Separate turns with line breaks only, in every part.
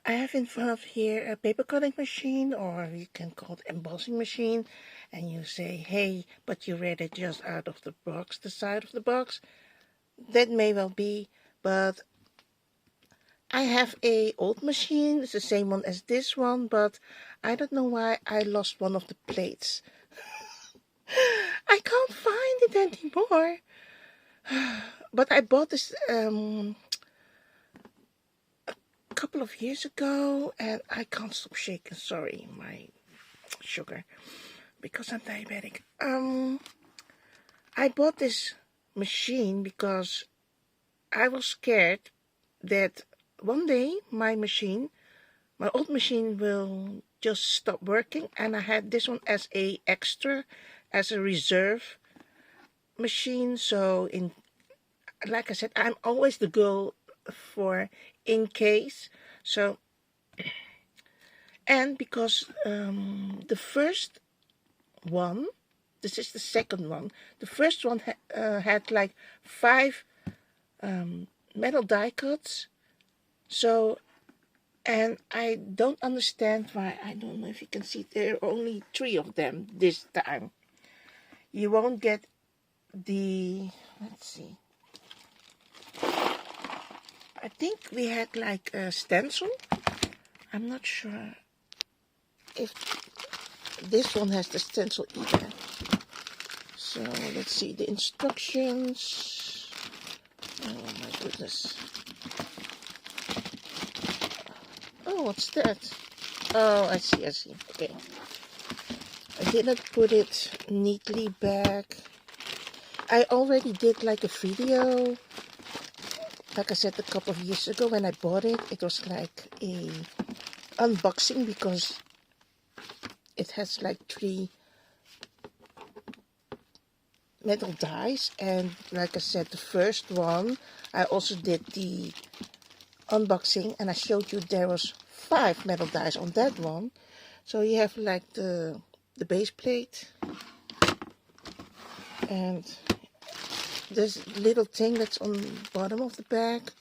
I have in front of here a paper cutting machine, or you can call it embossing machine, and you say, hey, but you read it just out of the box, the side of the box. That may well be, but I have a old machine. It's the same one as this one, but I don't know why I lost one of the plates. I can't find it anymore. But I bought this a couple of years ago, and I can't stop shaking. Sorry, my sugar, because I'm diabetic. I bought this machine because I was scared that one day my old machine will just stop working, and I had this one as a extra, as a reserve machine. So like I said, I'm always the girl for in case. So, and because the first one, this is the second one. The first one had like 5 metal die cuts. So, and I don't understand why. I don't know if you can see, there are only 3 of them this time. You won't get the, let's see. I think we had like a stencil. I'm not sure if this one has the stencil either. So let's see the instructions. Oh my goodness. Oh, what's that? Oh, I see. Okay. I didn't put it neatly back. I already did like a video. Like I said, a couple of years ago when I bought it, it was like a unboxing because it has like 3 metal dies, and like I said, the first one I also did the unboxing, and I showed you there was 5 metal dies on that one. So you have like the base plate, and this little thing that's on the bottom of the bag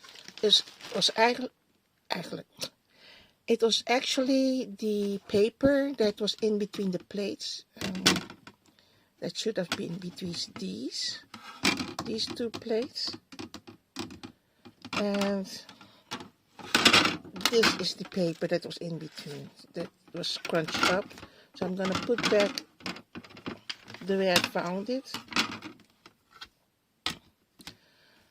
was actually the paper that was in between the plates. That should have been between these 2 plates. And this is the paper that was in between, that was scrunched up. So I'm gonna put back the way I found it.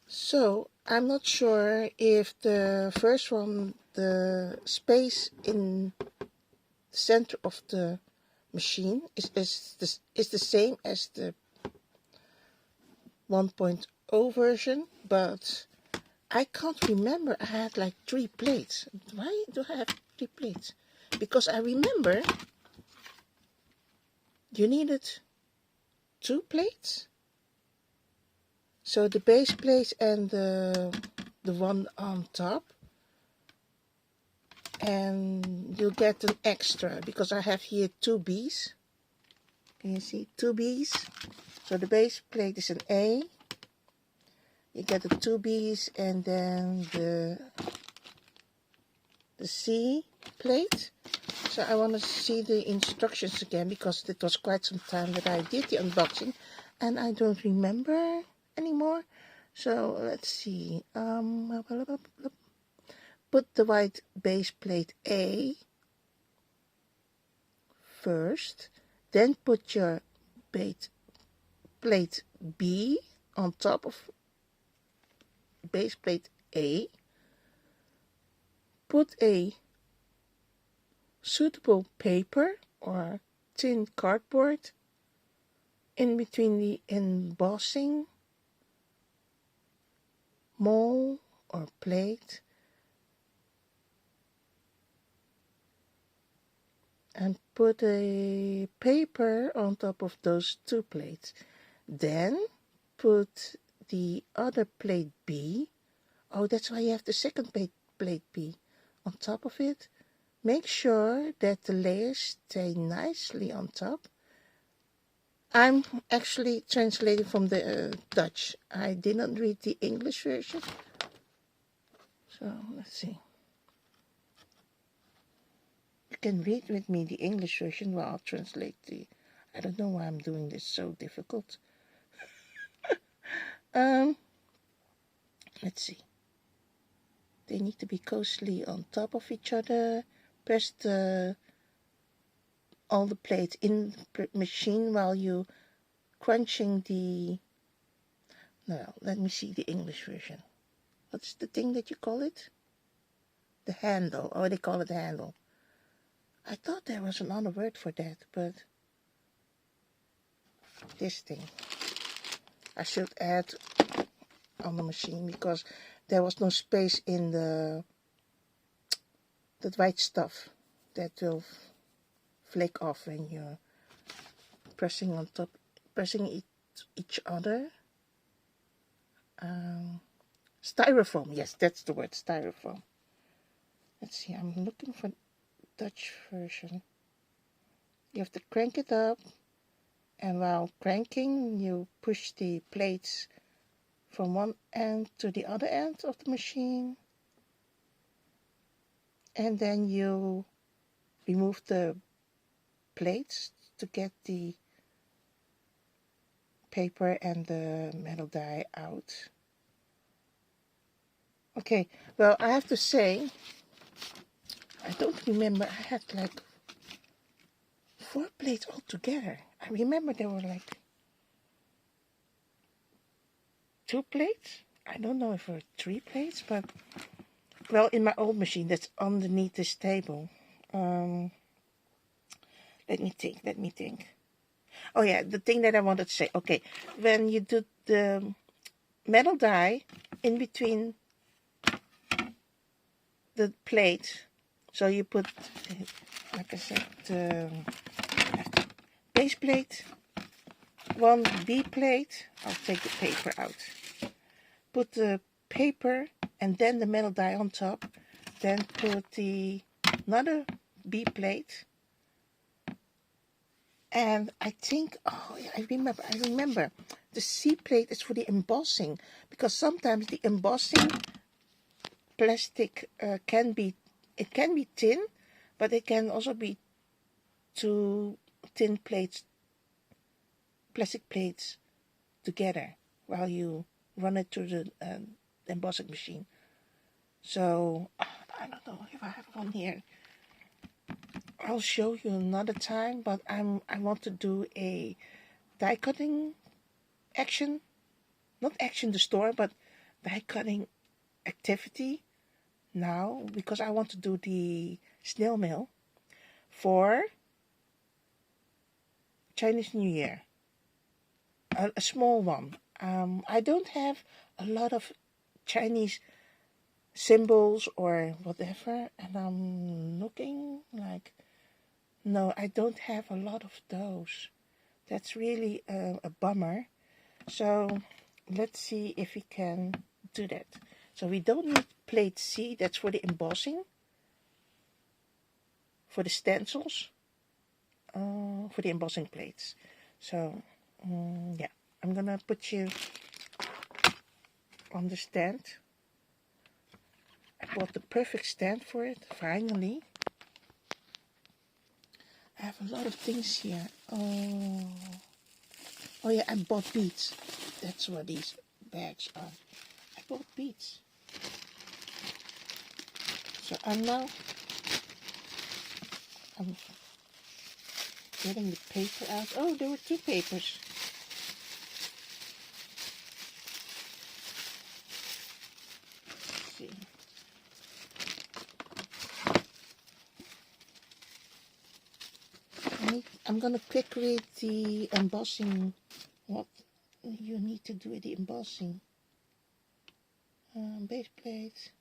So I'm not sure if the first one, the space in the center of the machine is the same as the 1.0 version, but I can't remember. I had like 3 plates. Why do I have 3 plates? Because I remember you needed 2 plates. So the base plate and the one on top. And you'll get an extra because I have here 2 B's. Can you see 2 B's? So the base plate is an A. You get the 2 B's and then the C plate. So I want to see the instructions again because it was quite some time that I did the unboxing and I don't remember anymore. So let's see. Put the white base plate A first, then put your plate B on top of base plate A. Put a suitable paper or thin cardboard in between the embossing mold or plate, and put a paper on top of those 2 plates. Then put the other plate B. Oh, that's why you have the second plate B on top of it. Make sure that the layers stay nicely on top. I'm actually translating from the Dutch. I did not read the English version. So let's see. can read with me the English version while I'll translate the... I don't know why I'm doing this so difficult. Let's see. They need to be closely on top of each other. Press all the plates in the machine while you crunching the... No, let me see the English version. What's the thing that you call it? The handle. Oh, they call it the handle. I thought there was another word for that, but this thing. I should add on the machine because there was no space in the white stuff that will flake off when you're pressing on top, pressing each other. Styrofoam, yes, that's the word, styrofoam. Let's see, I'm looking for Dutch version. You have to crank it up, and while cranking, you push the plates from one end to the other end of the machine, and then you remove the plates to get the paper and the metal die out. Okay, well, I have to say, I don't remember, I had like 4 plates altogether. I remember there were like 2 plates. I don't know if there were 3 plates, but, well, in my old machine that's underneath this table. Let me think. Oh yeah, the thing that I wanted to say. Okay, when you do the metal die in between the plate, so you put, like I said, the base plate, 1 B plate. I'll take the paper out. Put the paper and then the metal die on top. Then put another B plate. And I think, oh, I remember, the C plate is for the embossing, because sometimes the embossing plastic can be thin, but it can also be 2 thin plates, plastic plates together while you run it through the embossing machine. So I don't know if I have one here. I'll show you another time, but I want to do a die cutting action, not action the store, but die cutting activity now, because I want to do the snail mail for Chinese New Year, a small one. I don't have a lot of Chinese symbols or whatever, and I'm looking like, no, I don't have a lot of those. That's really a bummer. So let's see if we can do that. So we don't need plate C, that's for the embossing, for the stencils, for the embossing plates. So yeah, I'm gonna put you on the stand. I bought the perfect stand for it, finally. I have a lot of things here. Oh yeah, I bought beads. That's what these bags are. I bought beads. So I'm getting the paper out. Oh, there were 2 papers. Let's see. I'm gonna quick read the embossing. What you need to do with the embossing. Base plate.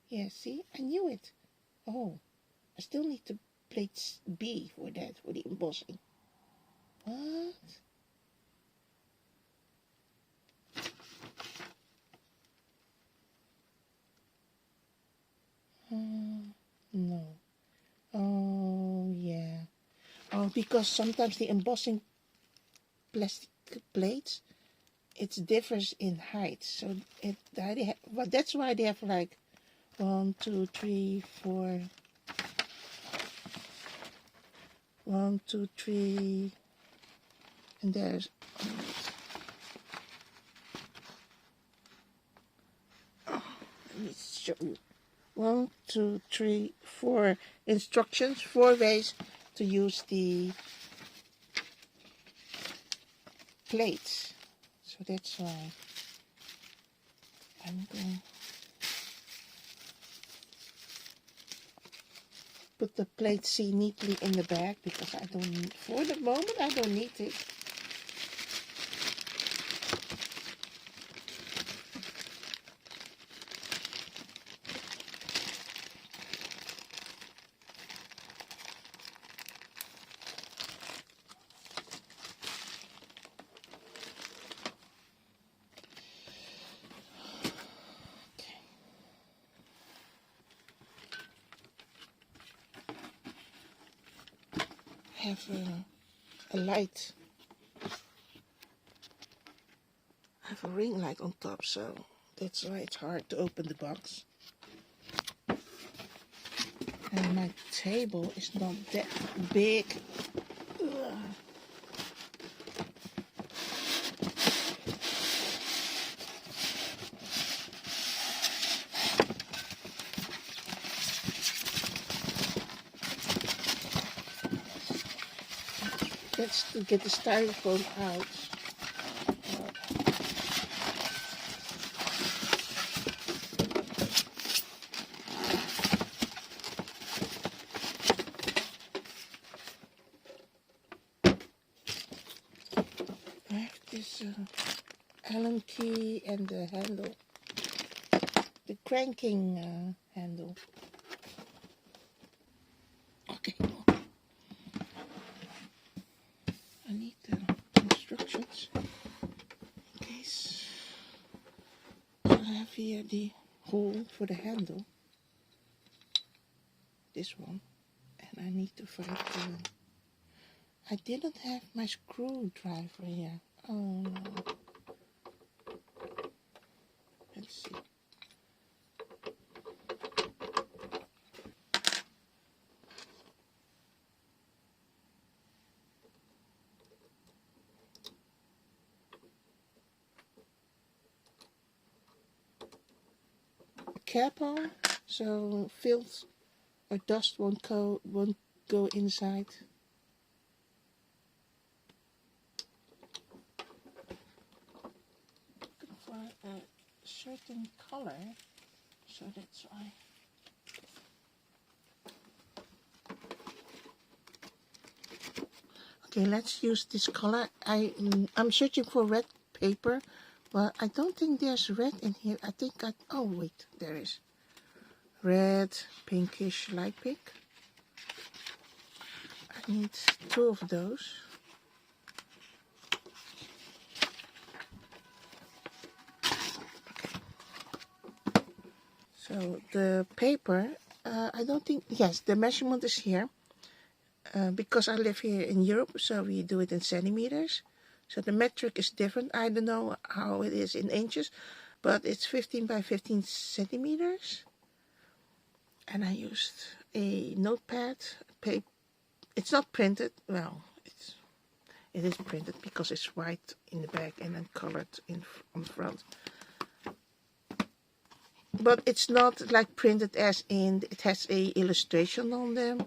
Yeah, see, I knew it. Oh, I still need to plate B for that, for the embossing. What? No. Oh, yeah. Oh, because sometimes the embossing plastic plates, it differs in height. So well, that's why they have like 1, 2, 3, 4, 1, 2, 3, and there's let me show you. 1, 2, 3, 4 instructions, 4 ways to use the plates. So that's why I'm going to put the plate C neatly in the bag, because I don't need, for the moment I don't need it. Have a light. I have a ring light on top, so that's why it's hard to open the box. And my table is not that big. Ugh. That's to get the styrofoam out. I have this Allen key and the handle, the cranking handle. Okay. I need the instructions in case. I have here the hole for the handle, this one, and I need to find the. I didn't have my screwdriver here. Oh no. Let's see. Cap on, so filth or dust won't go inside. Looking for a certain color, so that's why. Okay, let's use this color. I'm searching for red paper. Well, I don't think there's red in here. I think oh wait, there is. Red, pinkish, light pink. I need 2 of those. Okay. So the paper, I don't think, yes, the measurement is here. Because I live here in Europe, so we do it in centimeters. So the metric is different. I don't know how it is in inches, but it's 15 by 15 centimeters. And I used a notepad. It's not printed. Well, it is printed because it's white in the back and then colored on the front. But it's not like printed as in, it has a illustration on them.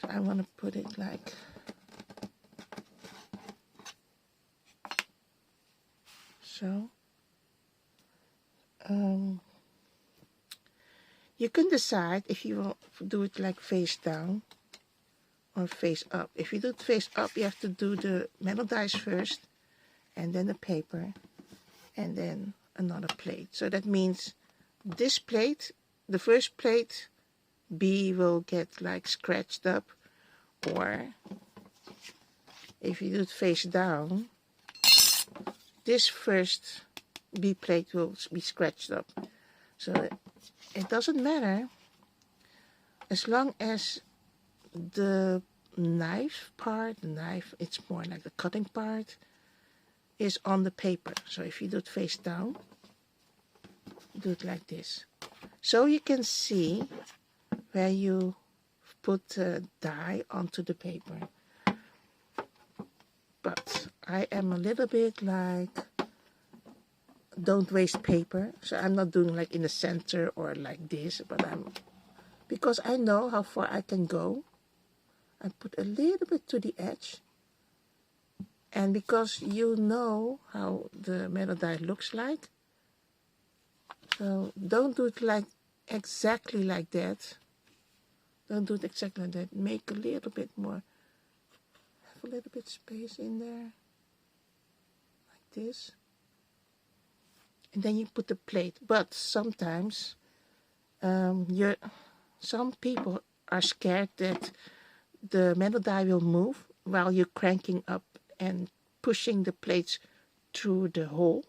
So I want to put it like so. You can decide if you want to do it like face down or face up. If you do it face up, you have to do the metal dies first, and then the paper, and then another plate. So that means this plate, the first plate, B will get like scratched up, or if you do it face down, this first B plate will be scratched up. So it doesn't matter as long as the knife part, it's more like the cutting part, is on the paper. So if you do it face down, do it like this. So you can see where you put dye onto the paper. But I am a little bit like, don't waste paper. So I'm not doing like in the center or like this, but because I know how far I can go, I put a little bit to the edge. And because you know how the metal die looks like, so don't do it like exactly like that. Don't do it exactly like that. Make a little bit more. Have a little bit space in there. Like this. And then you put the plate. But sometimes some people are scared that the metal die will move while you're cranking up and pushing the plates through the hole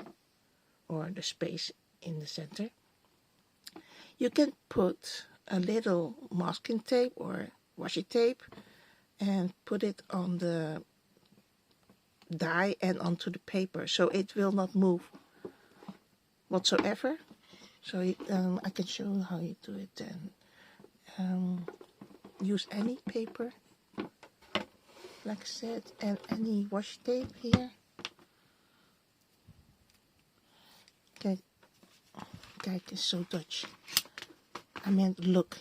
or the space in the center. You can put a little masking tape or washi tape and put it on the die and onto the paper, so it will not move whatsoever. So I can show you how you do it then. Use any paper, like I said, and any washi tape here. Kijk is so Dutch. I meant look.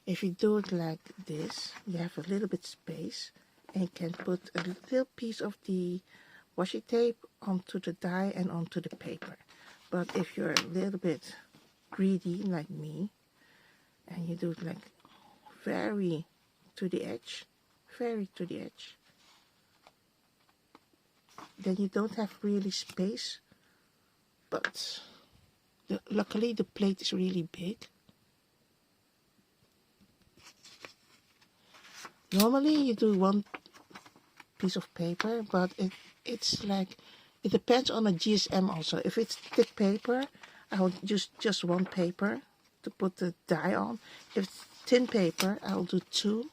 If you do it like this, you have a little bit space and you can put a little piece of the washi tape onto the die and onto the paper. But if you're a little bit greedy like me and you do it like very to the edge, then you don't have really space, but luckily the plate is really big. Normally you do one piece of paper, but it's like, it depends on the GSM also. If it's thick paper, I will use just one paper to put the die on. If it's thin paper, I will do two.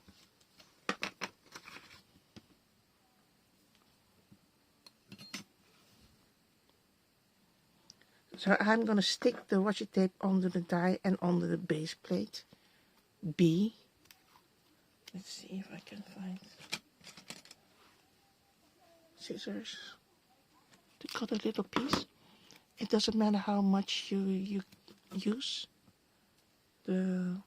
So I'm going to stick the washi tape onto the die and onto the base plate B. Let's see if I can find scissors to cut a little piece. It doesn't matter how much you use the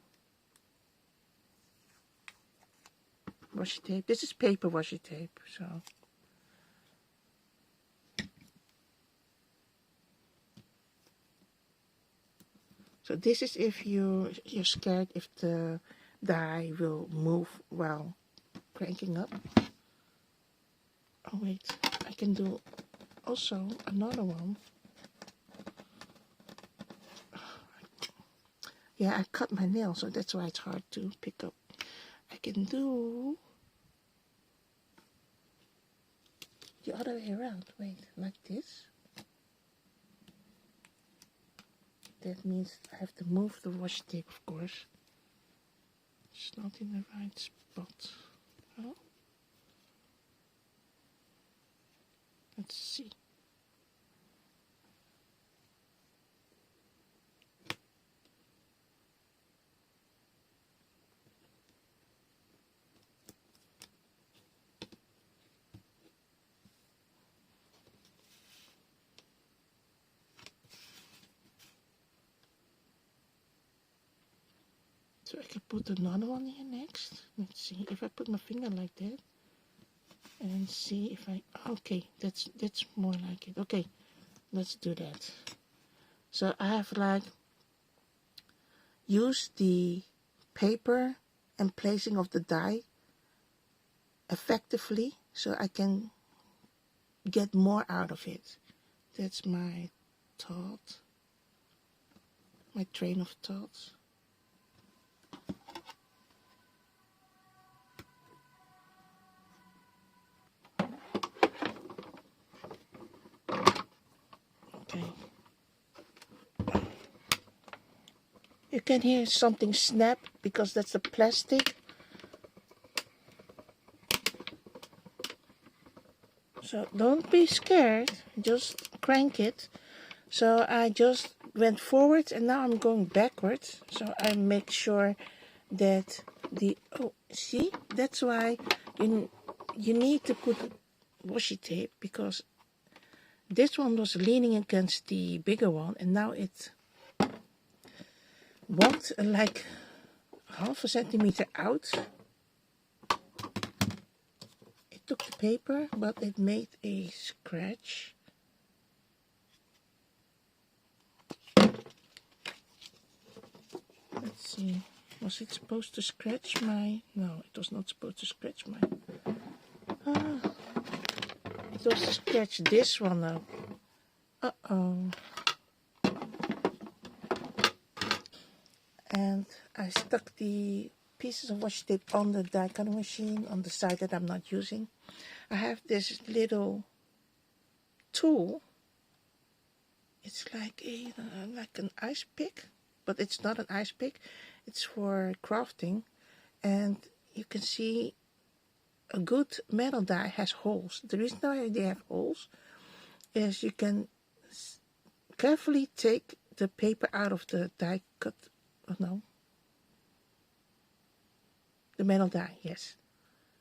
washi tape. This is paper washi tape, so. So this is if you're scared if the die will move while cranking up. Oh wait, I can do also another one. Yeah, I cut my nail, so that's why it's hard to pick up. I can do the other way around. Wait, like this. That means I have to move the washi tape, of course. It's not in the right spot. Oh. Let's see. So I can put another one here next. Let's see if I put my finger like that and see if I, okay, that's more like it. Okay, let's do that. So I have like used the paper and placing of the die effectively so I can get more out of it. That's my thought, my train of thoughts. Okay. You can hear something snap because that's the plastic. So don't be scared, just crank it. So I just went forward and now I'm going backwards. So I make sure that oh, see, that's why you need to put washi tape, because this one was leaning against the bigger one, and now it walked like half a centimeter out. It took the paper, but it made a scratch. Let's see. Was it supposed to scratch my... No, it was not supposed to scratch my... It was to scratch this one up. Uh-oh. And I stuck the pieces of washi tape on the die cutting machine on the side that I'm not using. I have this little tool. It's like an ice pick, but it's not an ice pick. It's for crafting, and you can see a good metal die has holes. The reason why they have holes is you can carefully take the paper out of the die cut. Oh no, the metal die. Yes.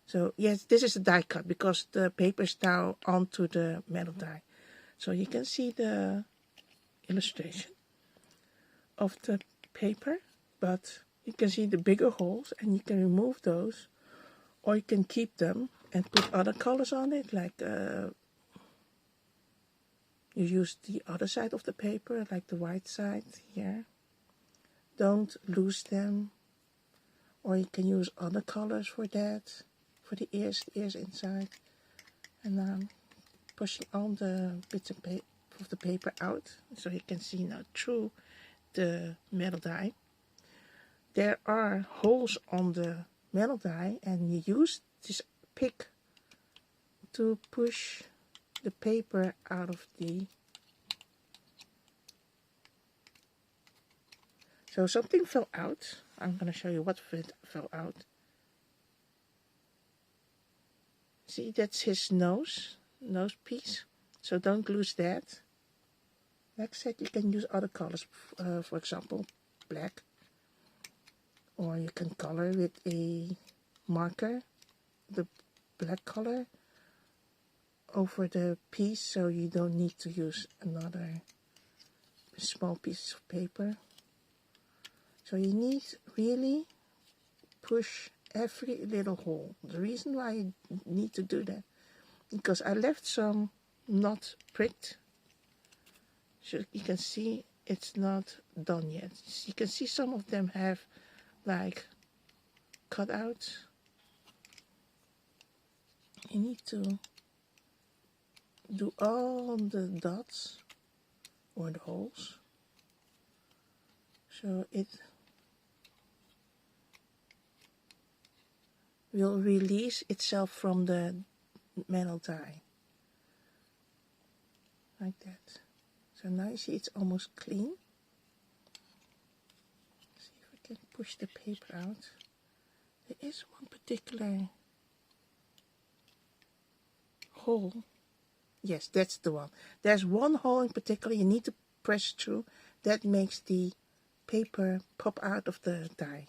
So yes, this is a die cut because the paper is now onto the metal die. So you can see the illustration of the paper, but you can see the bigger holes, and you can remove those, or you can keep them and put other colors on it, like you use the other side of the paper, like the white side here. Don't lose them, or you can use other colors for that, for the ears inside. And now I'm pushing all the bits of the paper out, so you can see now through the metal die. There are holes on the metal die, and you use this pick to push the paper out of the... So something fell out. I'm going to show you what fell out. See, that's his nose piece. So don't lose that. Like I said, you can use other colors, for example, black. Or you can color with a marker, the black color, over the piece, so you don't need to use another small piece of paper. So you need really push every little hole. The reason why you need to do that, because I left some not pricked, so you can see it's not done yet. You can see some of them have like cutouts. You need to do all the dots or the holes, so it will release itself from the metal die, like that. So now you see it's almost clean. See if I can push the paper out. There is one particular hole. Yes, that's the one. There's one hole in particular you need to press through. That makes the paper pop out of the die.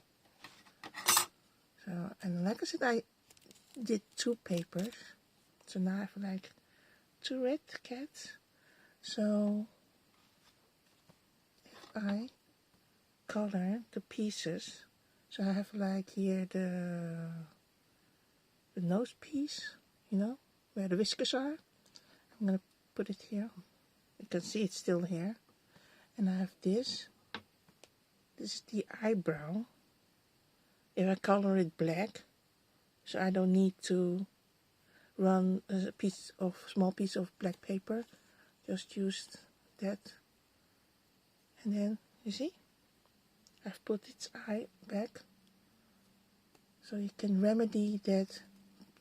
So, and like I said, I did 2 papers. So now I have like 2 red cats. So if I color the pieces, so I have like here the nose piece, you know, where the whiskers are. I'm going to put it here. You can see it's still here. And I have this. This is the eyebrow. If I color it black, so I don't need to run a small piece of black paper. Just use that. And then, you see? I've put its eye back. So you can remedy that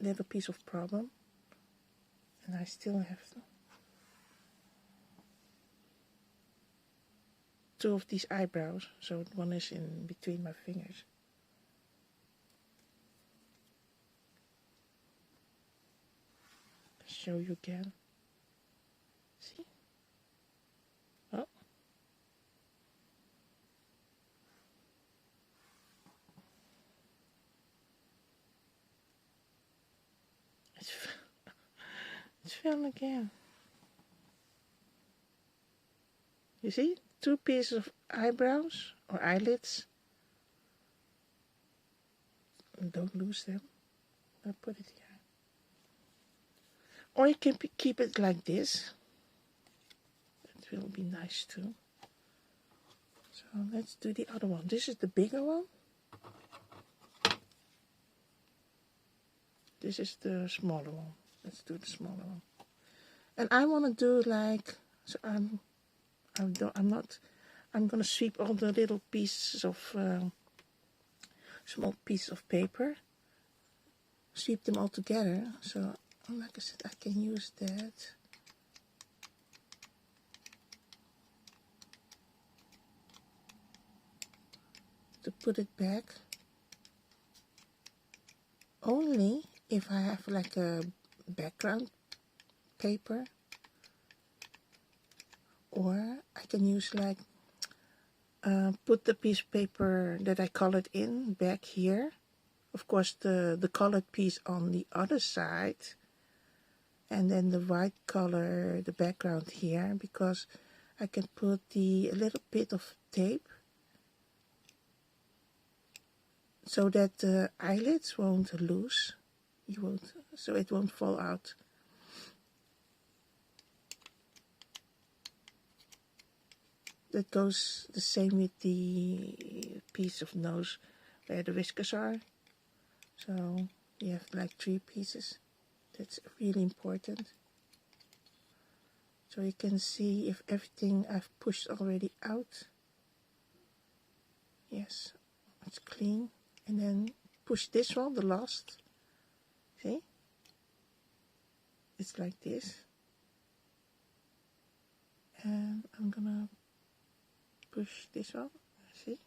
little piece of problem. And I still have 2 of these eyebrows, so one is in between my fingers. I'll show you again. See? Oh. film again. You see? 2 pieces of eyebrows or eyelids. And don't lose them. I'll put it here. Or you can keep it like this. It will be nice too. So let's do the other one. This is the bigger one. This is the smaller one. Let's do the smaller one. And I want to do like, so I'm gonna sweep all the little pieces of small pieces of paper, sweep them all together. So like I said, I can use that. To put it back. Only if I have like a background paper, or I can use like put the piece of paper that I colored in back here. Of course the colored piece on the other side, and then the white color, the background here, because I can put a little bit of tape so that the eyelids won't loose. So it won't fall out. That goes the same with the piece of nose where the whiskers are. So you have like 3 pieces. That's really important. So you can see if everything I've pushed already out. Yes, it's clean. And then push this one, the last. See? It's like this. And I'm gonna push this one. See?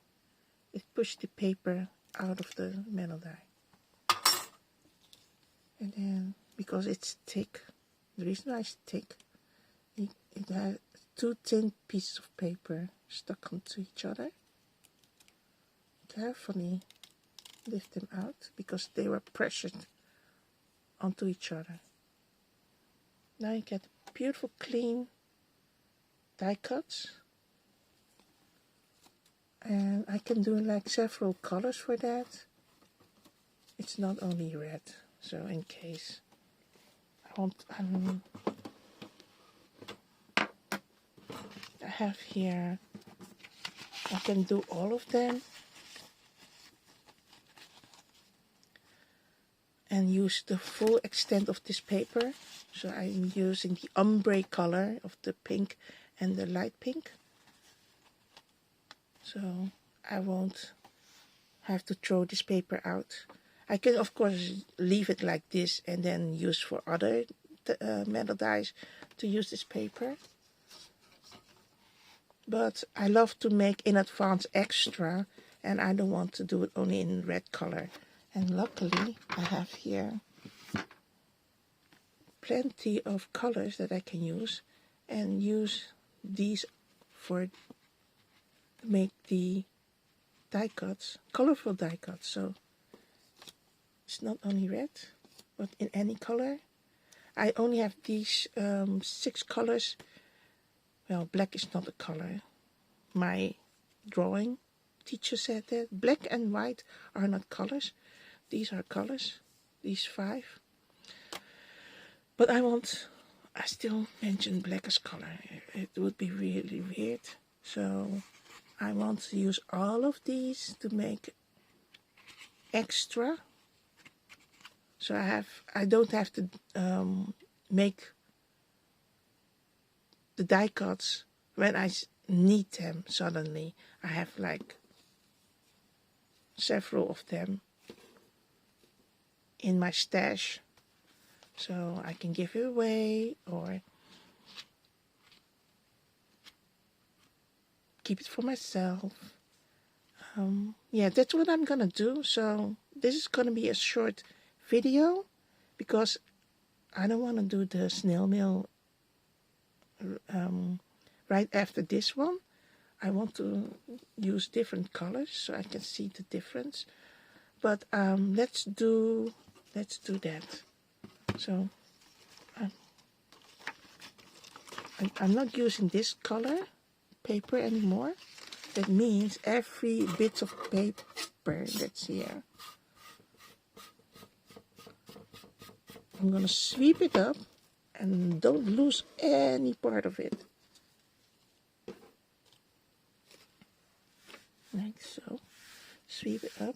It pushed the paper out of the metal die. And then, because it's thick, the reason why it's thick, it has 2 thin pieces of paper stuck onto each other. Carefully lift them out because they were pressured onto each other. Now you get beautiful clean die cuts, and I can do like several colors for that. It's not only red, so in case I have here, I can do all of them and use the full extent of this paper. So I'm using the ombre color of the pink and the light pink. So I won't have to throw this paper out. I can of course leave it like this and then use for other metal dies to use this paper. But I love to make in advance extra, and I don't want to do it only in red color. And luckily I have here plenty of colors that I can use, and use these for make the die cuts, colorful die cuts. So it's not only red, but in any color. I only have these 6 colors. Well, black is not a color. My drawing teacher said that black and white are not colors. These are colors, these 5. But I still mention black as color. It would be really weird. So I want to use all of these to make extra. So I don't have to make the die cuts when I need them suddenly. I have like several of them in my stash, so I can give it away or keep it for myself. Yeah, that's what I'm gonna do. So this is gonna be a short video because I don't want to do the snail mail right after this one. I want to use different colors so I can see the difference. But let's do that. So I'm not using this color paper anymore. That means every bit of paper that's here, I'm gonna sweep it up and don't lose any part of it. Like so. Sweep it up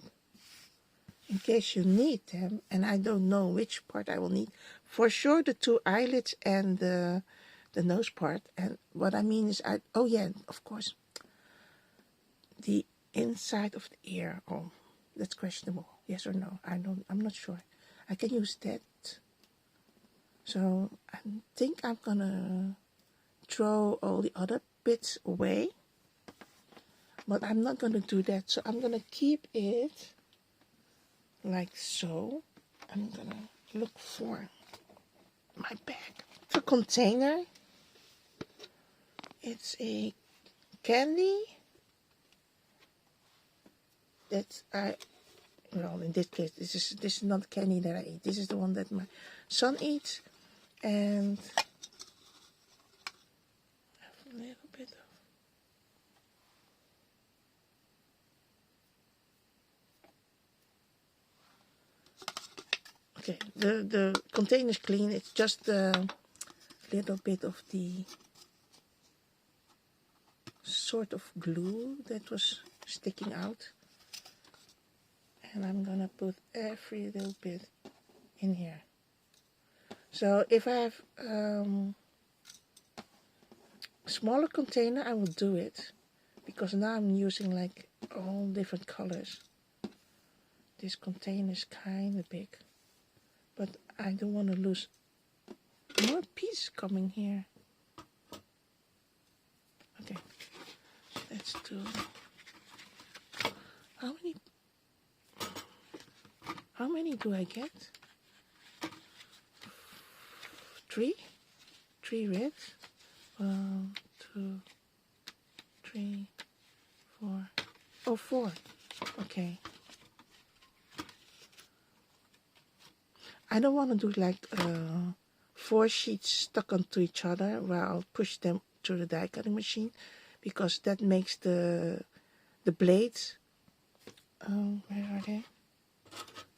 in case you need them, and I don't know which part I will need. For sure the two eyelids and the nose part. And what I mean is oh yeah, of course, the inside of the ear. Oh, that's questionable. Yes or no? I'm not sure. I can use that. So I think I'm gonna throw all the other bits away, but I'm not gonna do that. So I'm gonna keep it like so. I'm gonna look for my bag. The container. It's a candy that well, in this case, this is not candy that I eat. This is the one that my son eats, and I have a little bit of. Okay, the container is clean. It's just a little bit of the sort of glue that was sticking out, and I'm gonna put every little bit in here. So if I have smaller container, I will do it, because now I'm using like all different colors. This container is kind of big, but I don't want to lose more pieces coming here. Okay, let's do. How many do I get? 3 reds. 1, 2, 3, 4. Oh, 4. Okay. I don't want to do like 4 sheets stuck onto each other where I'll push them through the die cutting machine, because that makes the blades. Where are they?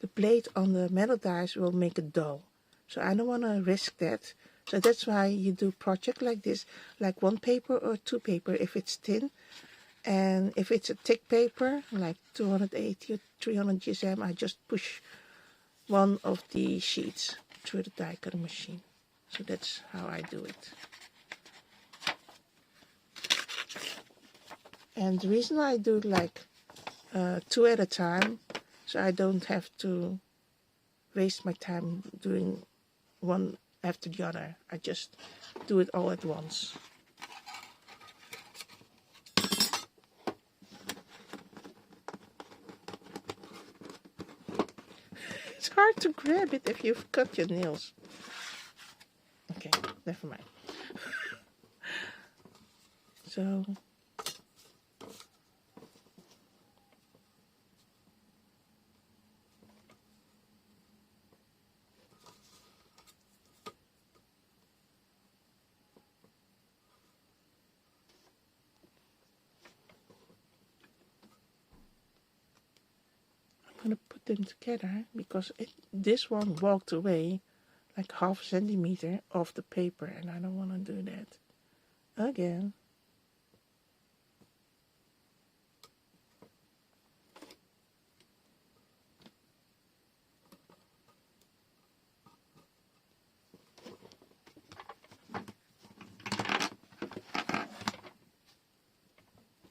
The blade on the metal dies will make it dull. So I don't want to risk that. So that's why you do project like this, like 1 paper or 2 paper if it's thin. And if it's a thick paper, like 280 or 300 GSM, I just push one of the sheets through the die cutting machine. So that's how I do it. And the reason I do like 2 at a time, so I don't have to waste my time doing one after the other. I just do it all at once. It's hard to grab it if you've cut your nails. Okay, never mind. So I'm gonna put them together, because this one walked away like half a centimeter off the paper, and I don't want to do that again.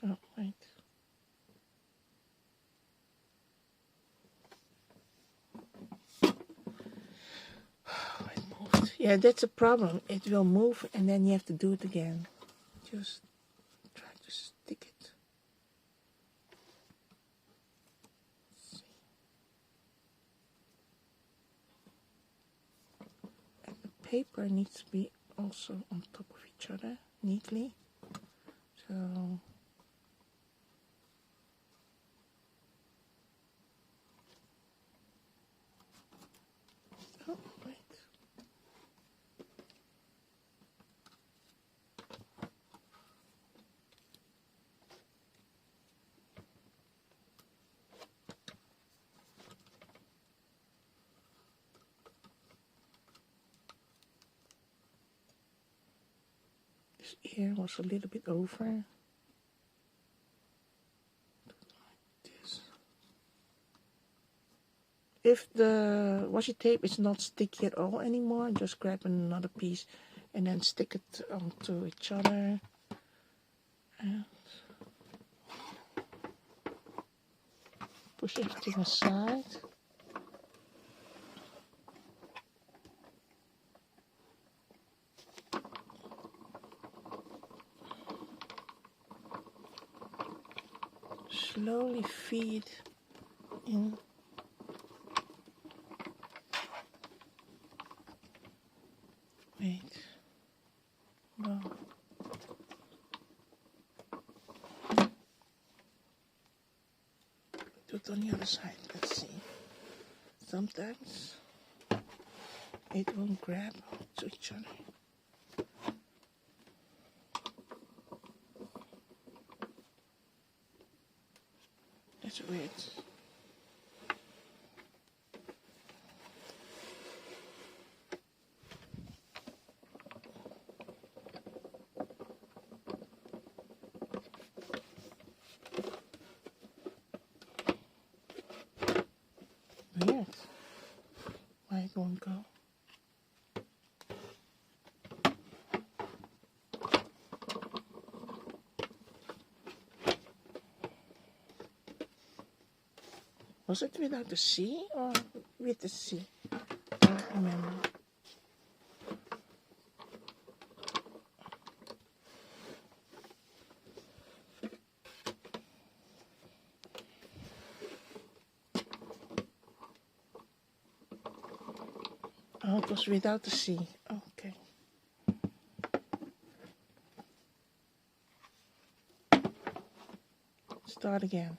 Oh, wait. It moved. Yeah, that's a problem. It will move and then you have to do it again. Just try to stick it. Let's see. And the paper needs to be also on top of each other neatly. So oh, wait. This ear was a little bit over. This. If the washi tape is not sticky at all anymore, just grab another piece and then stick it onto each other. And push everything aside. Slowly feed in. Wait. No. Do it on the other side. Let's see. Sometimes it won't grab to each other. That's weird. Weird. Why it won't go? Was it without the C or with the C? I don't remember. Oh, it was without the C. Okay. Start again.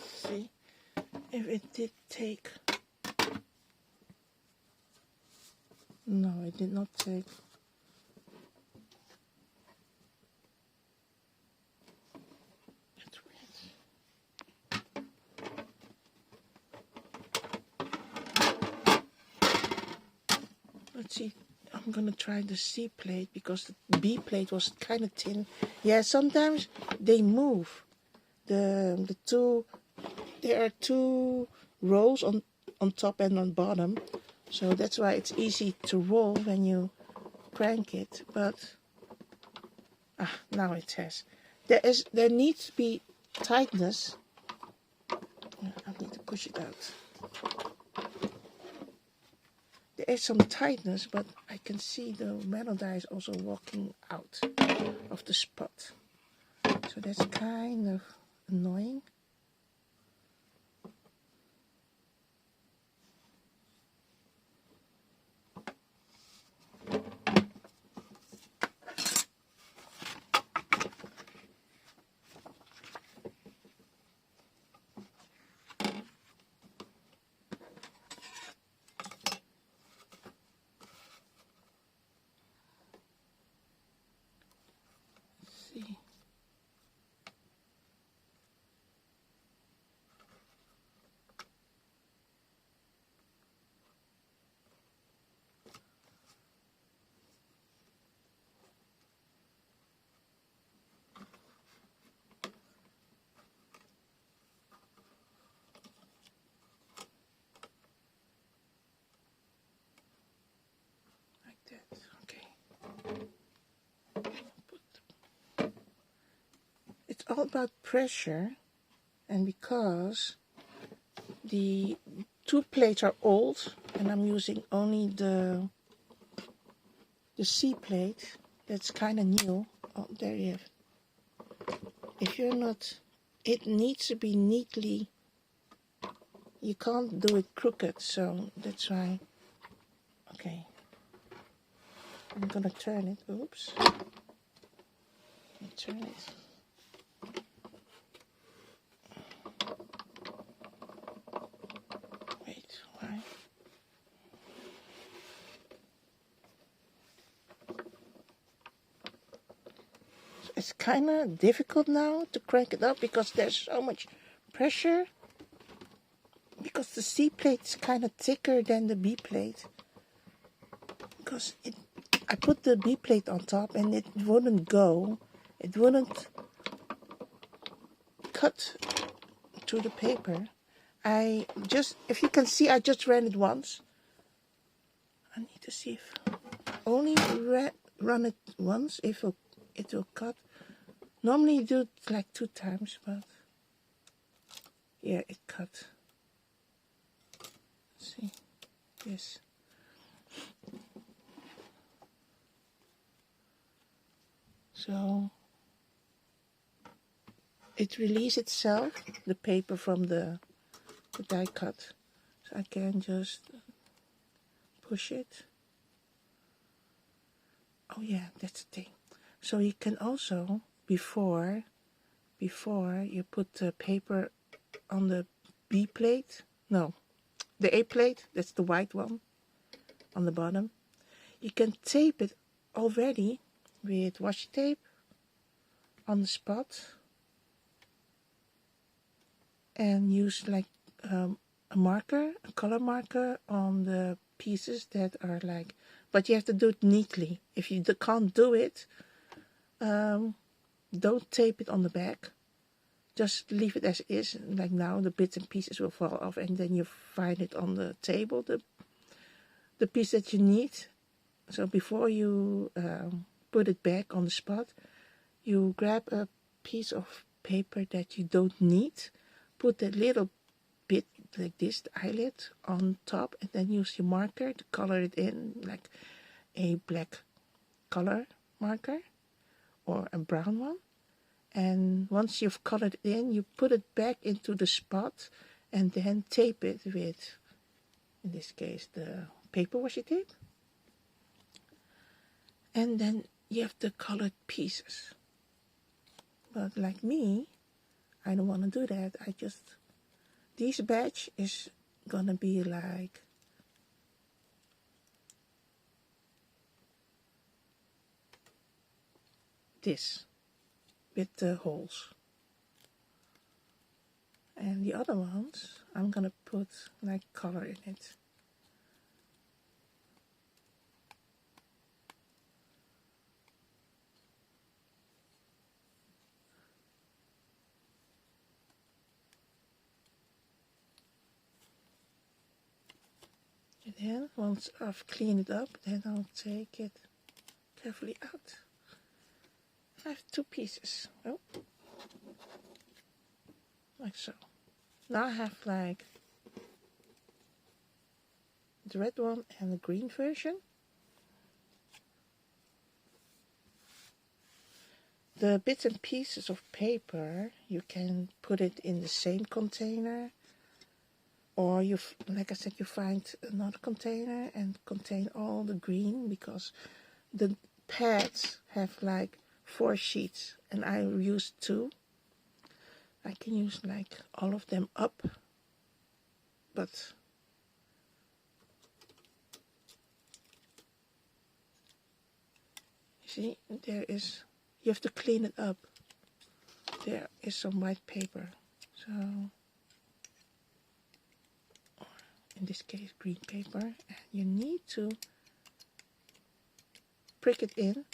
See if it did take. No, it did not take. That's weird. Let's see. I'm gonna try the C plate because the B plate was kind of thin. Yeah, sometimes they move. The two. There are two rolls on top and on bottom, so that's why it's easy to roll when you crank it. But now it has. There needs to be tightness. I need to push it out. There is some tightness, but I can see the metal die is also walking out of the spot. So that's kind of annoying. See. Like that. Okay. It's all about pressure, and because the two plates are old and I'm using only the C plate that's kind of new. Oh, there you have it. If you're not, it needs to be neatly, you can't do it crooked, so that's why. Okay, I'm gonna turn it. Oops, turn it. Wait, why? So it's kind of difficult now to crank it up because there's so much pressure. Because the C plate is kind of thicker than the B plate. Because I put the B plate on top and it wouldn't go. It wouldn't cut through the paper. If you can see, I just ran it once. I need to see if only run it once if it will cut. Normally you do it like 2 times, but yeah, it cut. Let's see, yes. So it releases itself, the paper from the die cut. So I can just push it. Oh yeah, that's the thing. So you can also, before you put the paper on the B plate, no, the A plate, that's the white one on the bottom, you can tape it already with washi tape on the spot and use like a marker, a color marker on the pieces that are like, but you have to do it neatly. If you can't do it, don't tape it on the back. Just leave it as is. Like now, the bits and pieces will fall off, and then you find it on the table, the piece that you need. So before you put it back on the spot, you grab a piece of paper that you don't need, put a little bit like this, the eyelet, on top, and then use your marker to color it in, like a black color marker or a brown one. And once you've colored it in, you put it back into the spot and then tape it with, in this case, the paper washi tape. And then you have the colored pieces. But like me, I don't want to do that. This batch is gonna be like this, with the holes. And the other ones, I'm gonna put like color in it. And then once I've cleaned it up, then I'll take it carefully out. I have 2 pieces. Oh, like so. Now I have like the red one and the green version. The bits and pieces of paper, you can put it in the same container, or like I said, you find another container and contain all the green, because the pads have like 4 sheets and I use 2. I can use like all of them up, but see, you have to clean it up. There is some white paper, so, in this case green paper, and you need to prick it in,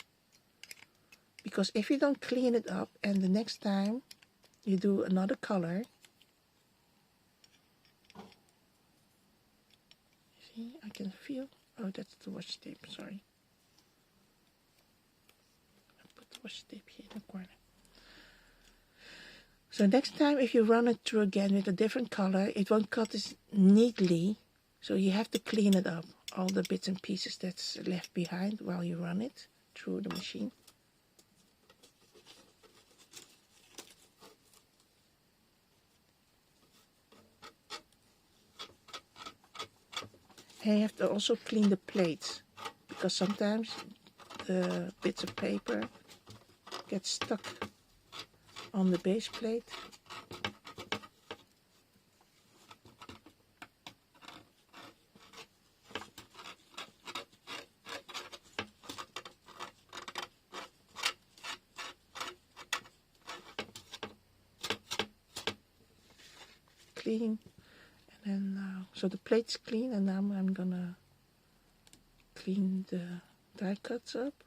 because if you don't clean it up and the next time you do another color, see, I can feel, oh, that's the washi tape, sorry. I put the washi tape here in the corner. So next time if you run it through again with a different color, it won't cut as neatly, so you have to clean it up, all the bits and pieces that's left behind while you run it through the machine. And you have to also clean the plates, because sometimes the bits of paper get stuck on the base plate. clean. And then now, so the plate's clean, and now I'm gonna clean the die cuts up.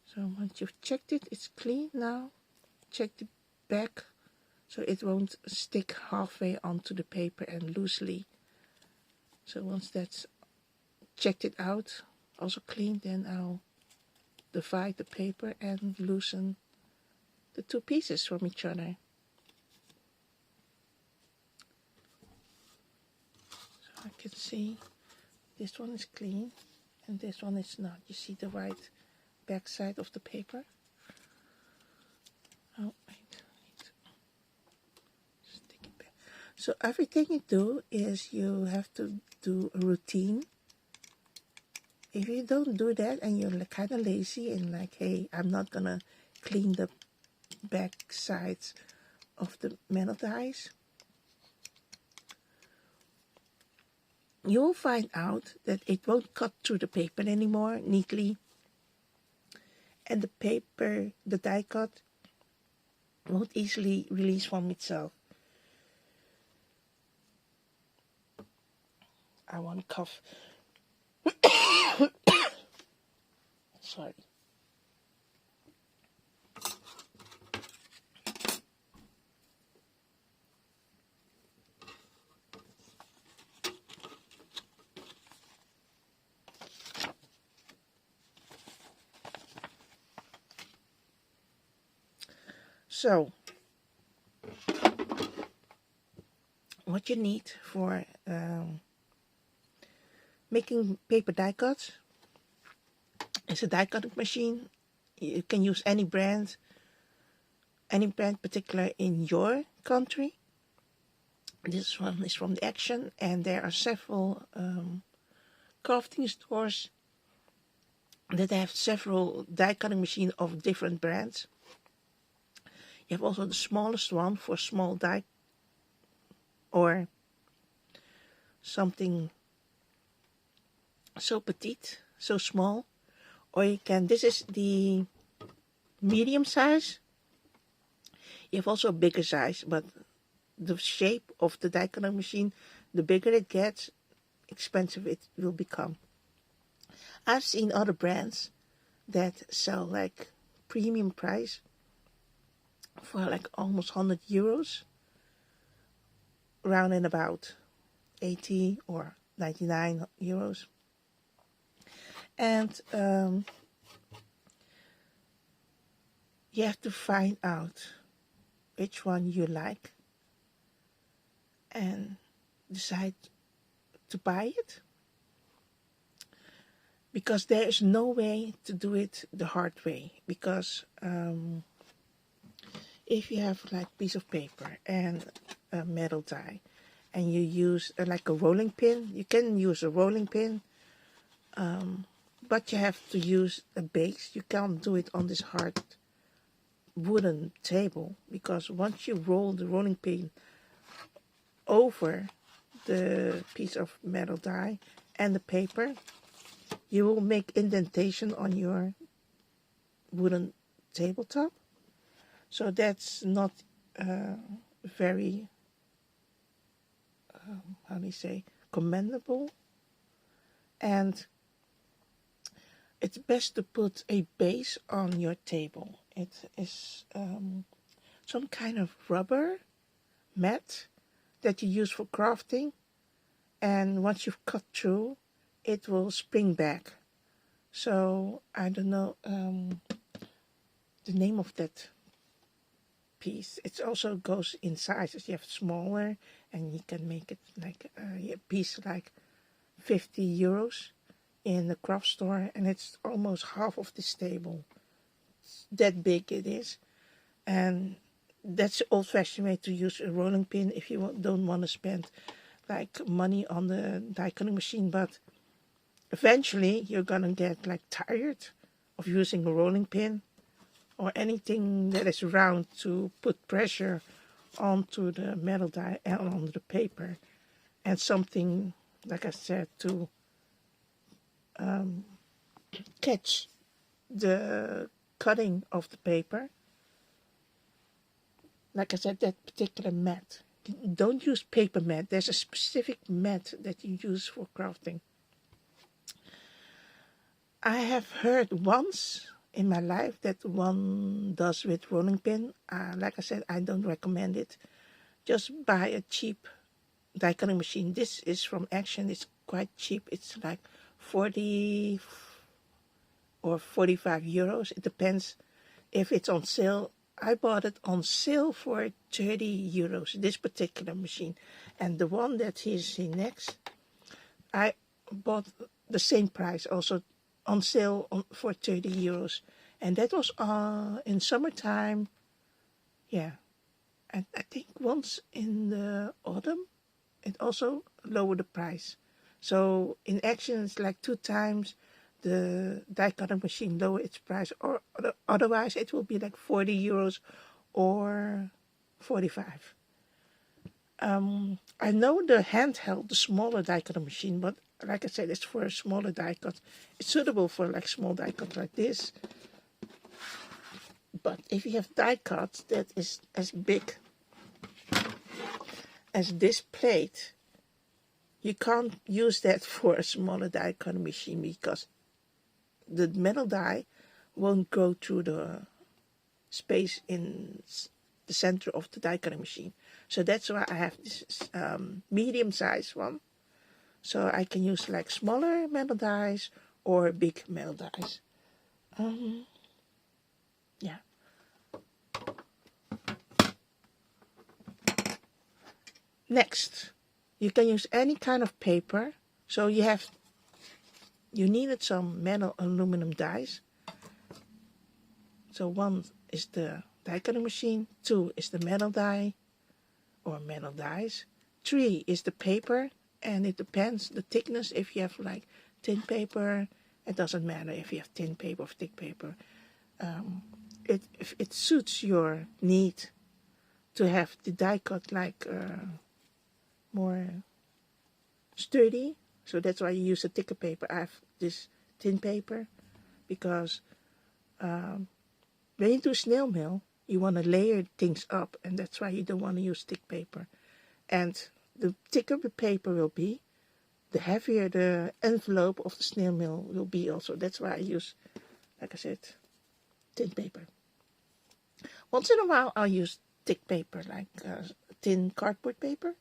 So once you've checked it, it's clean now. Check the back so it won't stick halfway onto the paper and loosely. So once that's checked it out, also clean, then I'll divide the paper and loosen the two pieces from each other. So I can see this one is clean and this one is not. You see the white back side of the paper. Oh, wait. Stick it back. So everything you do is you have to do a routine. If you don't do that and you're kind of lazy and like, hey, I'm not gonna clean the back sides of the metal dies, you'll find out that it won't cut through the paper anymore neatly, and the paper, the die cut, won't easily release from itself. I want to cough. Sorry. So, what you need for making paper die cuts is a die cutting machine. You can use any brand particular in your country. This one is from the Action, and there are several crafting stores that have several die cutting machines of different brands. You have also the smallest one for small die or something so petite, so small. Or you can, this is the medium size. You have also a bigger size, but the shape of the die cutting machine, the bigger it gets, expensive it will become. I've seen other brands that sell like premium price for like almost 100 euros, around and about 80 or 99 euros. And you have to find out which one you like and decide to buy it, because there is no way to do it the hard way. Because if you have like a piece of paper and a metal die and you use like a rolling pin, you can use a rolling pin, but you have to use a base. You can't do it on this hard wooden table, because once you roll the rolling pin over the piece of metal die and the paper, you will make indentation on your wooden tabletop. So that's not very, how do you say, commendable. And it's best to put a base on your table. It is some kind of rubber mat that you use for crafting, and once you've cut through, it will spring back. So I don't know the name of that piece. It also goes in sizes. You have smaller, and you can make it like a piece like 50 euros in the craft store, and it's almost half of this table. It's that big it is. And that's the old-fashioned way to use a rolling pin if you don't want to spend like money on the die cutting machine. But eventually you're gonna get like tired of using a rolling pin or anything that is round to put pressure onto the metal die and onto the paper, and something, like I said, to catch the cutting of the paper. like I said, that particular mat. Don't use paper mat. There's a specific mat that you use for crafting. I have heard once in my life that one does with rolling pin. Like I said, I don't recommend it. Just buy a cheap die cutting machine. This is from Action. It's quite cheap. It's like 40 or 45 euros. It depends if it's on sale. I bought it on sale for 30 euros, this particular machine. And the one that you see next, I bought the same price, also on sale for 30 euros. And that was in summertime. Yeah. And I think once in the autumn, it also lowered the price. So in Action, it's like 2 times the die cutting machine lower its price, or otherwise it will be like 40 euros or 45. I know the handheld, the smaller die cutting machine, but like I said, it's for a smaller die cut. It's suitable for like small die cut like this. But if you have die cuts that is as big as this plate, you can't use that for a smaller die cutting machine because the metal die won't go through the space in the center of the die cutting machine. So that's why I have this medium size one. So I can use like smaller metal dies or big metal dies. Yeah. Next, you can use any kind of paper. So you needed some metal aluminum dies. So 1 is the die cutting machine, 2 is the metal die or metal dies, 3 is the paper, and it depends the thickness. If you have like thin paper, it doesn't matter if you have thin paper or thick paper. If it suits your need to have the die cut like more sturdy, so that's why you use a thicker paper. I have this thin paper because when you do snail mail, you want to layer things up, and that's why you don't want to use thick paper. And the thicker the paper will be, the heavier the envelope of the snail mail will be also. That's why I use, like I said, thin paper. Once in a while, I'll use thick paper, like thin cardboard paper.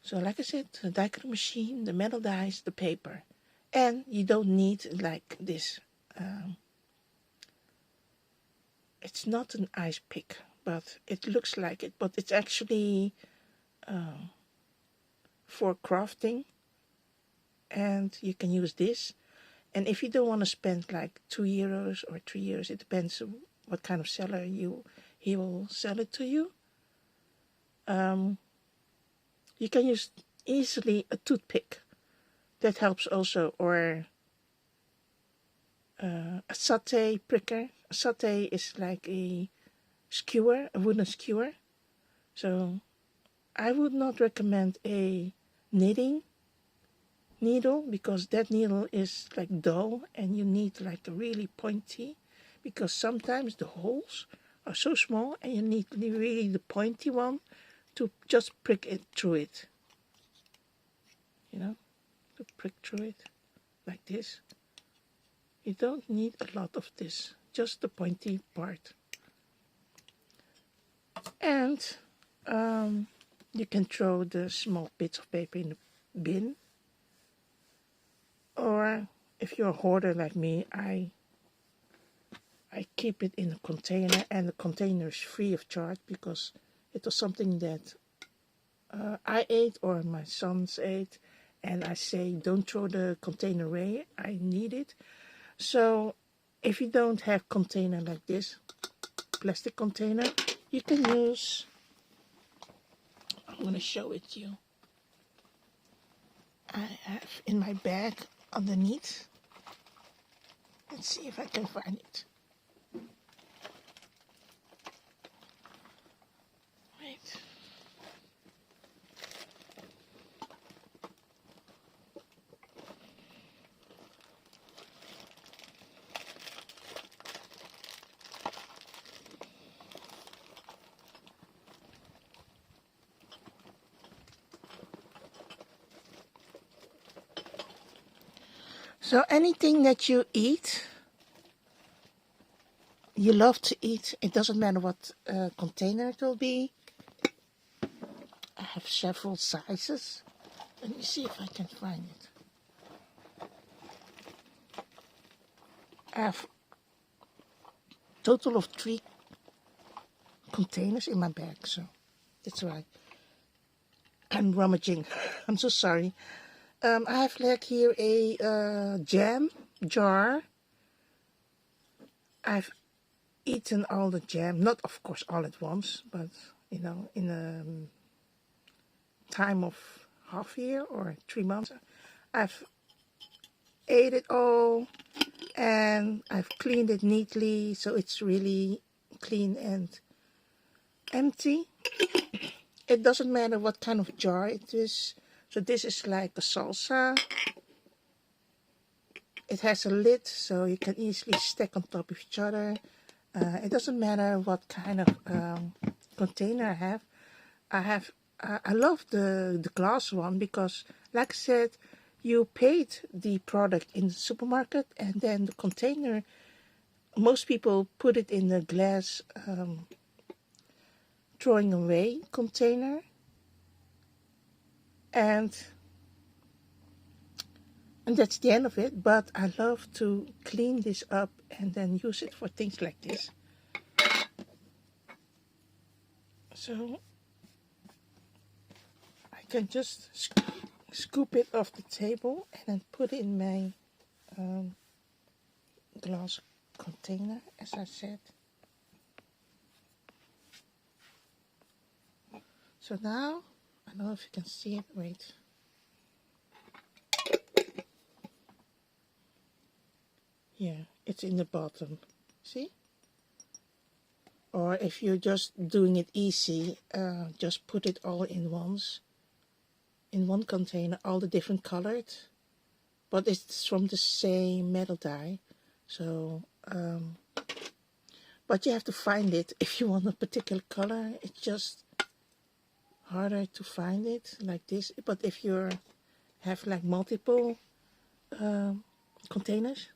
So like I said, the die cutting machine, the metal dies, the paper. And you don't need like this. It's not an ice pick, but it looks like it. But it's actually for crafting. And you can use this. And if you don't want to spend like 2 euros or 3 euros, it depends what kind of seller he will sell it to you. You can use easily a toothpick. That helps also, or a satay pricker. A satay is like a skewer, a wooden skewer. So I would not recommend a knitting needle because that needle is like dull and you need like a really pointy, because sometimes the holes are so small and you need really the pointy one to just prick it through it. You know, to prick through it like this. You don't need a lot of this, just the pointy part. And you can throw the small bits of paper in the bin. Or if you're a hoarder like me, I keep it in a container, and the container is free of charge because it was something that I ate or my sons ate, and I say don't throw the container away, I need it. So if you don't have container like this, plastic container, you can use, I'm going to show it to you. I have in my bag underneath. Let's see if I can find it. Wait. So anything that you eat, you love to eat, it doesn't matter what container it will be. I have several sizes. Let me see if I can find it. I have a total of 3 containers in my bag, so that's why I'm rummaging. I'm so sorry. I have like here a jam jar. I've eaten all the jam, not of course all at once, but you know, in a time of half year or 3 months, I've ate it all and I've cleaned it neatly so it's really clean and empty. It doesn't matter what kind of jar it is. So this is like a salsa. It has a lid so you can easily stack on top of each other. It doesn't matter what kind of container I have. I love the glass one because, like I said, you paid the product in the supermarket and then the container, most people put it in the glass throwing away container. And that's the end of it, but I love to clean this up and then use it for things like this. So I can just scoop it off the table and then put it in my glass container, as I said. So now, I don't know if you can see it, wait. Yeah, it's in the bottom, see? Or if you're just doing it easy, just put it all in once. In one container, all the different colored. But it's from the same metal die. So, but you have to find it if you want a particular color. It's just harder to find it like this. But if you have like multiple containers,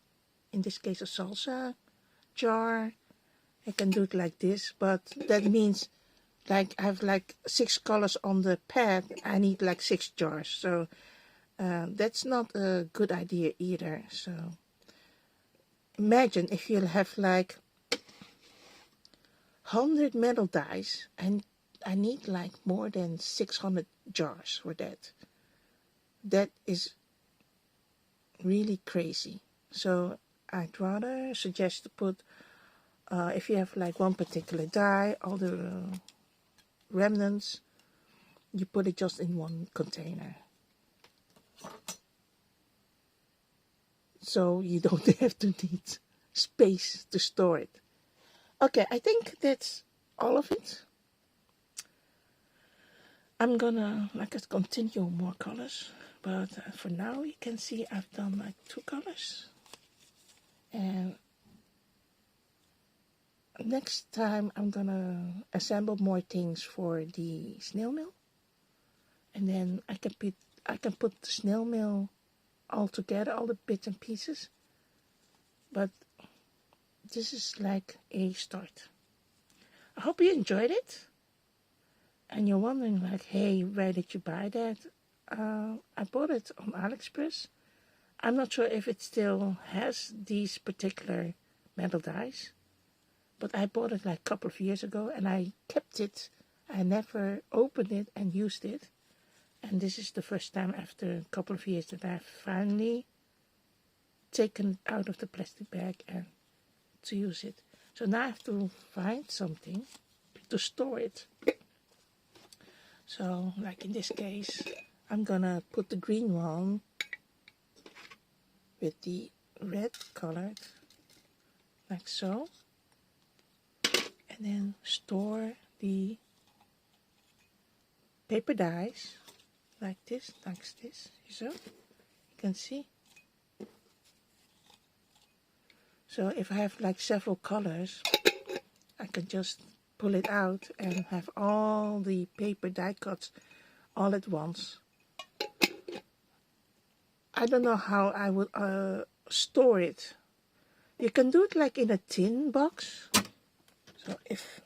in this case a salsa jar, I can do it like this. But that means like I have like 6 colors on the pad. I need like 6 jars. So that's not a good idea either. So imagine if you have like 100 metal dies, and I need like more than 600 jars for that. That is really crazy. So I'd rather suggest to put, if you have like one particular die, all the remnants, you put it just in one container. So you don't have to need space to store it. Okay, I think that's all of it. I'm gonna continue more colors, but for now you can see I've done like 2 colors. And next time I'm gonna assemble more things for the snail mail, and then I can put the snail mail all together, all the bits and pieces. But this is like a start. I hope you enjoyed it. And you're wondering like, hey, where did you buy that? I bought it on AliExpress. I'm not sure if it still has these particular metal dies, but I bought it like a couple of years ago and I kept it. I never opened it and used it. And this is the first time after a couple of years that I've finally taken it out of the plastic bag and to use it. So now I have to find something to store it. So like in this case, I'm gonna put the green one with the red colored, like so. And then store the paper dies like this, so you can see. So if I have like several colors, I can just pull it out and have all the paper die cuts all at once. I don't know how I would store it. You can do it like in a tin box. So if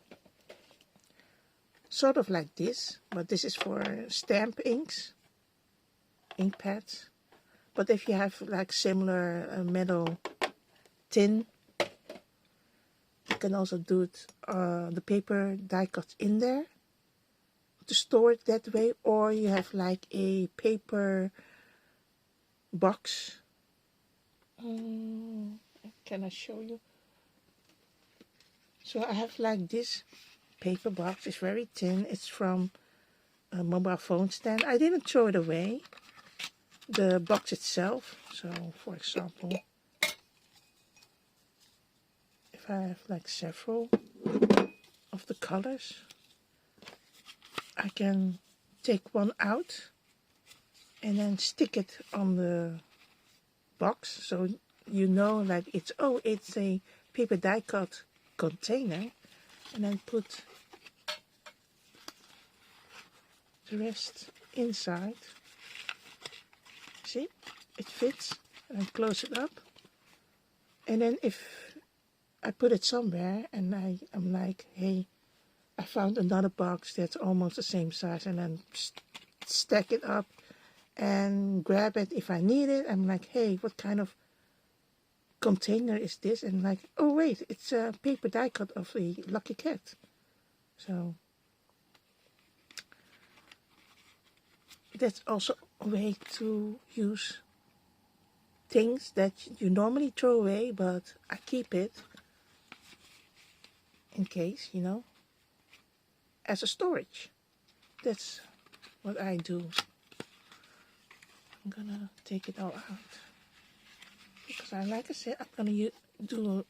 sort of like this, but this is for stamp inks, ink pads. But if you have like similar metal tin, you can also do it, the paper die cuts in there to store it that way, or you have like a paper box. Can I show you? So I have like this paper box. It's very thin. It's from a mobile phone stand. I didn't throw it away, the box itself. So for example, if I have like several of the colors, I can take one out and then stick it on the box, so you know like it's a paper die cut container, and then put the rest inside. See, it fits, and close it up. And then if I put it somewhere and I'm like, hey, I found another box that's almost the same size, and then stack it up and grab it if I need it. I'm like, hey, what kind of container is this? And like, oh wait, it's a paper die cut of a lucky cat. So that's also a way to use things that you normally throw away, but I keep it in case, you know, as a storage. That's what I do. I'm gonna take it all out because like I said, I'm gonna do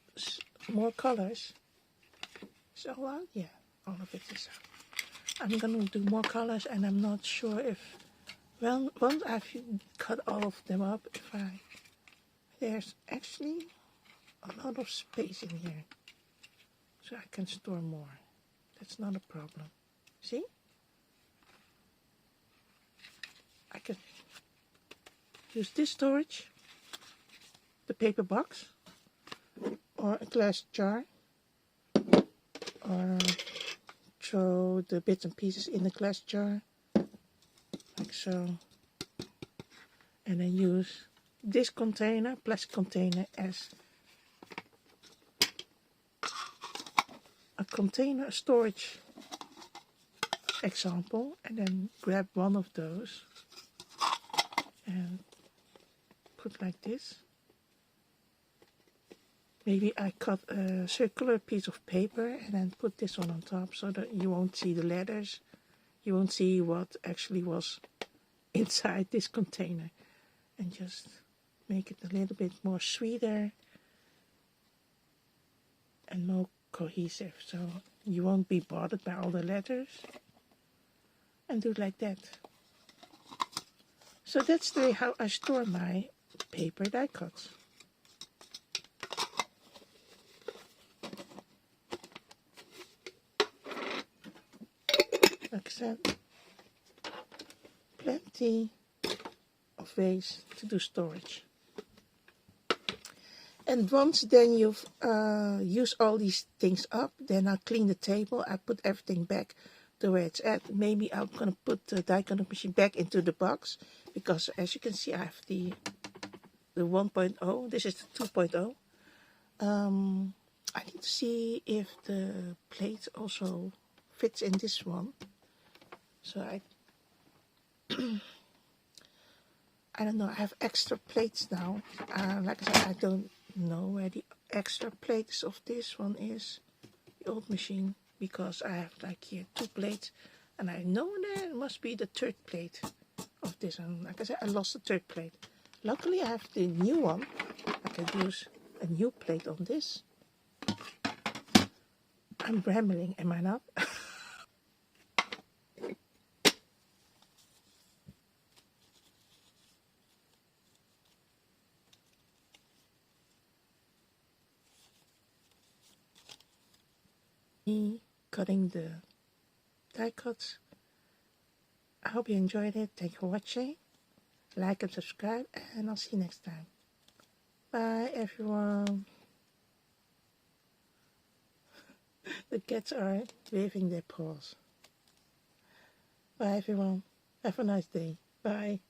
more colors. Is it all out? Yeah, all of it is out. I'm gonna do more colors, and I'm not sure if, well, once I've cut all of them up, there's actually a lot of space in here, so I can store more. That's not a problem. See? I can use this storage, the paper box, or a glass jar, or throw the bits and pieces in the glass jar, like so, and then use this container, plastic container, as a container, a storage example, and then grab one of those and put like this. Maybe I cut a circular piece of paper and then put this one on top so that you won't see the letters. You won't see what actually was inside this container, and just make it a little bit more sweeter and more cohesive, so you won't be bothered by all the letters, and do it like that. So that's the way how I store my paper die cuts. Like I said, plenty of ways to do storage. And once then you've used all these things up, then I'll clean the table. I put everything back to where it's at. Maybe I'm going to put the die cutting machine back into the box, because as you can see, I have the 1.0. This is the 2.0. I need to see if the plate also fits in this one. So I don't know. I have extra plates now. Like I said, I don't know where the extra plates of this one is, the old machine, because I have like here 2 plates, and I know there must be the 3rd plate of this. And like I said, I lost the 3rd plate. Luckily, I have the new one. I can use a new plate on this. I'm rambling, am I not? Cutting the die cuts. I hope you enjoyed it. Thank you for watching. like and subscribe, and I'll see you next time. Bye, everyone. The cats are waving their paws. Bye, everyone. Have a nice day. Bye.